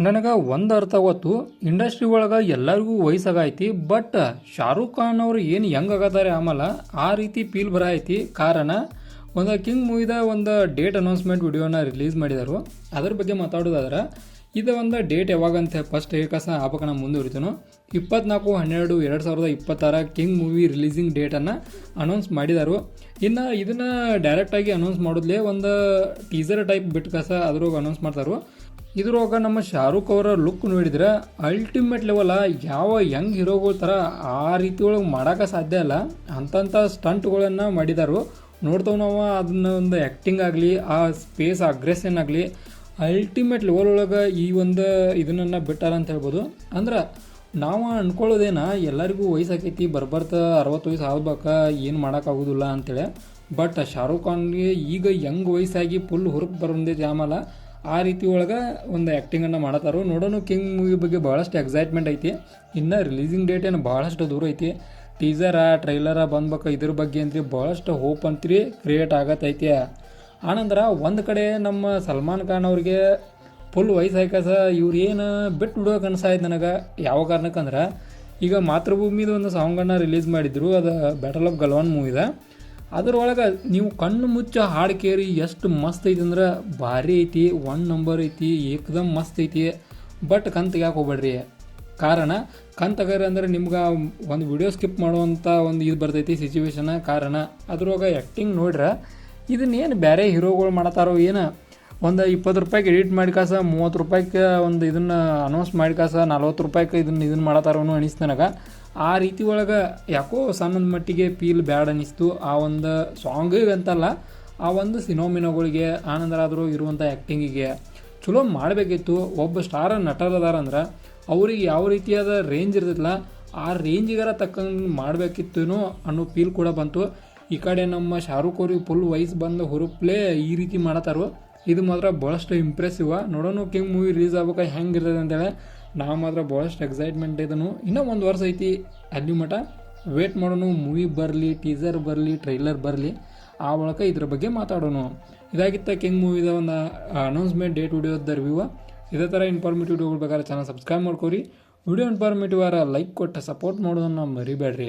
ನನಗೆ ಒಂದು ಅರ್ಥ ಆವತ್ತು ಇಂಡಸ್ಟ್ರಿ ಒಳಗೆ ಎಲ್ಲರಿಗೂ ವಯಸ್ಸಾಗೈತಿ. ಬಟ್ ಶಾರುಖ್ ಖಾನ್ ಅವರು ಏನು ಹೆಂಗೆ ಆಗತ್ತಾರೆ ಆಮೇಲೆ ಆ ರೀತಿ ಫೀಲ್ ಬರೈತಿ. ಕಾರಣ ಒಂದು ಕಿಂಗ್ ಮೂವಿದ ಒಂದು ಡೇಟ್ ಅನೌನ್ಸ್ಮೆಂಟ್ ವಿಡಿಯೋನ ರಿಲೀಸ್ ಮಾಡಿದರು. ಅದ್ರ ಬಗ್ಗೆ ಮಾತಾಡೋದಾದ್ರೆ ಇದು ಒಂದು ಡೇಟ್ ಯಾವಾಗಂತ ಫಸ್ಟ್ ಏಕಸ ಆಪಕ ನಾನು ಮುಂದುವರಿತನು. 24/12/2026 ಕಿಂಗ್ ಮೂವಿ ರಿಲೀಸಿಂಗ್ ಡೇಟನ್ನು ಅನೌನ್ಸ್ ಮಾಡಿದರು. ಇನ್ನು ಇದನ್ನು ಡೈರೆಕ್ಟಾಗಿ ಅನೌನ್ಸ್ ಮಾಡೋದ್ಲೇ ಒಂದು ಟೀಸರ್ ಟೈಪ್ ಬಿಟ್ಟು ಕಸ ಅದ್ರಾಗ ಅನೌನ್ಸ್ ಮಾಡ್ತಾರೆ. ಇದ್ರೊಳಗೆ ನಮ್ಮ ಶಾರುಖ್ ಅವರ ಲುಕ್ ನೋಡಿದ್ರೆ ಅಲ್ಟಿಮೇಟ್ ಲೆವೆಲ ಯಾವ ಯಂಗ್ ಹೀರೋಗಳ ಥರ ಆ ರೀತಿ ಒಳಗೆ ಮಾಡೋಕೆ ಸಾಧ್ಯ ಇಲ್ಲ. ಅಂಥ ಸ್ಟಂಟ್ಗಳನ್ನು ಮಾಡಿದಾರು. ನೋಡ್ತಾವೆ ನಾವು ಅದನ್ನ ಒಂದು ಆ್ಯಕ್ಟಿಂಗ್ ಆಗಲಿ, ಆ ಸ್ಪೇಸ್ ಅಗ್ರೆಷನ್ ಆಗಲಿ ಅಲ್ಟಿಮೇಟ್ ಲೆವೆಲ್ ಒಳಗೆ ಈ ಒಂದು ಇದನ್ನು ಬಿಟ್ಟಾರ ಅಂತ ಹೇಳ್ಬೋದು. ಅಂದ್ರೆ ನಾವು ಅಂದ್ಕೊಳ್ಳೋದೇನ ಎಲ್ಲರಿಗೂ ವಯಸ್ಸಾಕೈತಿ, ಬರ್ಬರ್ತ 60 ವಯಸ್ಸು ಆಗ್ಬೇಕಾ, ಏನು ಮಾಡೋಕ್ಕಾಗೋದಿಲ್ಲ ಅಂತೇಳಿ. ಬಟ್ ಶಾರುಖ್ ಖಾನ್ಗೆ ಈಗ ಯಂಗ್ ವಯಸ್ಸಾಗಿ ಫುಲ್ ಹುರುಪ್ ಬಂದೈತಿ. ಆಮೇಲೆ ಆ ರೀತಿ ಒಳಗೆ ಒಂದು ಆ್ಯಕ್ಟಿಂಗನ್ನು ಮಾಡತ್ತಾರೋ. ನೋಡೋಣ, ಕಿಂಗ್ ಮೂವಿ ಬಗ್ಗೆ ಭಾಳಷ್ಟು ಎಕ್ಸೈಟ್ಮೆಂಟ್ ಐತಿ. ಇನ್ನು ರಿಲೀಸಿಂಗ್ ಡೇಟ್ ಏನು ಭಾಳಷ್ಟು ದೂರ ಐತಿ. ಟ್ರೈಲರ ಬಂದ್ಬೇಕು, ಇದ್ರ ಬಗ್ಗೆ ಅಂತ್ರಿ ಭಾಳಷ್ಟು ಹೋಪ್ ಅಂತ್ರಿ ಕ್ರಿಯೇಟ್ ಆಗತ್ತೈತಿ. ಆನಂತರ ಒಂದು ಕಡೆ ನಮ್ಮ ಸಲ್ಮಾನ್ ಖಾನ್ ಅವ್ರಿಗೆ ಫುಲ್ ವಯಸ್ಸಾಯ್ಕಸ ಇವ್ರು ಏನು ಬಿಟ್ಟು ಬಿಡೋಕೆ ಅನ್ಸಾಯ್ತು ನನಗೆ. ಯಾವ ಕಾರಣಕ್ಕಂದ್ರೆ ಈಗ ಮಾತೃಭೂಮಿದು ಒಂದು ಸಾಂಗನ್ನು ರಿಲೀಸ್ ಮಾಡಿದ್ರು, ಅದು ಬ್ಯಾಟಲ್ ಆಫ್ ಗಲ್ವಾನ್ ಮೂವಿದ. ಅದ್ರೊಳಗೆ ನೀವು ಕಣ್ಣು ಮುಚ್ಚ ಹಾಡು ಕೇರಿ ಎಷ್ಟು ಮಸ್ತ್ ಐತಿ ಅಂದ್ರೆ ಭಾರಿ ಐತಿ, 1 ನಂಬರ್ ಐತಿ, ಏಕದಮ್ ಮಸ್ತ್ ಐತಿ. ಬಟ್ ಕಣ್ ತೆಗ್ಯಾಕೆ ಹೋಗ್ಬೇಡ್ರಿ. ಕಾರಣ ಕಣ್ ತೆಗರಿ ಅಂದ್ರೆ ನಿಮ್ಗೆ ಒಂದು ವಿಡಿಯೋ ಸ್ಕಿಪ್ ಮಾಡುವಂಥ ಒಂದು ಇದು ಬರ್ತೈತಿ ಸಿಚುವೇಶನ. ಕಾರಣ ಅದ್ರೊಳಗೆ ಆ್ಯಕ್ಟಿಂಗ್ ನೋಡ್ರೆ ಇದನ್ನೇನು ಬೇರೆ ಹೀರೋಗಳು ಮಾಡ್ತಾರೋ ಏನು, ಒಂದು 20 ರೂಪಾಯಿಗೆ ಎಡಿಟ್ ಮಾಡಿ ಕಾಸ, 30 ರೂಪಾಯಿಗೆ ಒಂದು ಇದನ್ನು ಅನೌನ್ಸ್ ಮಾಡಿ ಕಾಸ, 40 ರೂಪಾಯಿಗೆ ಇದನ್ನು ಮಾಡತ್ತಾರೋ ಅನಿಸ್ತು ನನಗೆ. ಆ ರೀತಿ ಒಳಗೆ ಯಾಕೋ ಸಣ್ಣದ ಮಟ್ಟಿಗೆ ಫೀಲ್ ಬ್ಯಾಡ್ ಅನ್ನಿಸ್ತು. ಆ ಒಂದು ಸಾಂಗಿಗೆ ಅಂತಲ್ಲ, ಆ ಒಂದು ಸಿನೋಮಿನೋಗಳಿಗೆ ಆನಂದರಾದರೂ ಇರುವಂಥ ಆ್ಯಕ್ಟಿಂಗಿಗೆ ಚಲೋ ಮಾಡಬೇಕಿತ್ತು. ಒಬ್ಬ ಸ್ಟಾರ್ ನಟರದಾರಂದ್ರೆ ಅವ್ರಿಗೆ ಯಾವ ರೀತಿಯಾದ ರೇಂಜ್ ಇರ್ತೈತಲ್ಲ ಆ ರೇಂಜಿಗಾರ ತಕ್ಕಂಗೆ ಮಾಡಬೇಕಿತ್ತು ಅನ್ನೋ ಫೀಲ್ ಕೂಡ ಬಂತು. ಈ ಕಡೆ ನಮ್ಮ ಶಾರುಖ್ ಅವ್ರಿಗೆ ಫುಲ್ ವಯಸ್ಸು ಬಂದು ಹುರುಪ್ಲೇ ಈ ರೀತಿ ಮಾಡತ್ತಾರೋ. ಇದು ಮಾತ್ರ ಭಾಳಷ್ಟು ಇಂಪ್ರೆಸಿವ್. ನೋಡೋಣ ಕಿಂಗ್ ಮೂವಿ ರಿಲೀಸ್ ಆಗ್ಬೇಕಾ ಹೆಂಗೆ ಇರ್ತದೆ ಅಂತೇಳಿ. ನಾವು ಮಾತ್ರ ಭಾಳಷ್ಟು ಎಕ್ಸೈಟ್ಮೆಂಟ್ ಇದನ್ನು. ಇನ್ನೂ 1 ವರ್ಷ ಐತಿ, ಅಲ್ಲಿ ಮಟ್ಟ ವೇಟ್ ಮಾಡೋಣ. ಮೂವಿ ಬರಲಿ, ಟೀಸರ್ ಬರಲಿ, ಟ್ರೈಲರ್ ಬರಲಿ, ಆ ಮೂಲಕ ಇದ್ರ ಬಗ್ಗೆ ಮಾತಾಡೋಣ. ಇದಾಗಿತ್ತ ಕಿಂಗ್ ಮೂವಿದ ಒಂದು ಅನೌನ್ಸ್ಮೆಂಟ್ ಡೇಟ್ ವಿಡಿಯೋದ ರಿವ್ಯೂ. ಇದೇ ಥರ ಇನ್ಫಾರ್ಮೇಟಿವ್ ವಿಡಿಯೋಗಳು ಬೇಕಾದ್ರೆ ಚಾನಲ್ ಸಬ್ಸ್ಕ್ರೈಬ್ ಮಾಡ್ಕೊರಿ. ವಿಡಿಯೋ ಇನ್ಫಾರ್ಮೇಟಿವ್ ಆರ ಲೈಕ್ ಕೊಟ್ಟು ಸಪೋರ್ಟ್ ಮಾಡೋದನ್ನು ಮರಿಬೇಡ್ರಿ.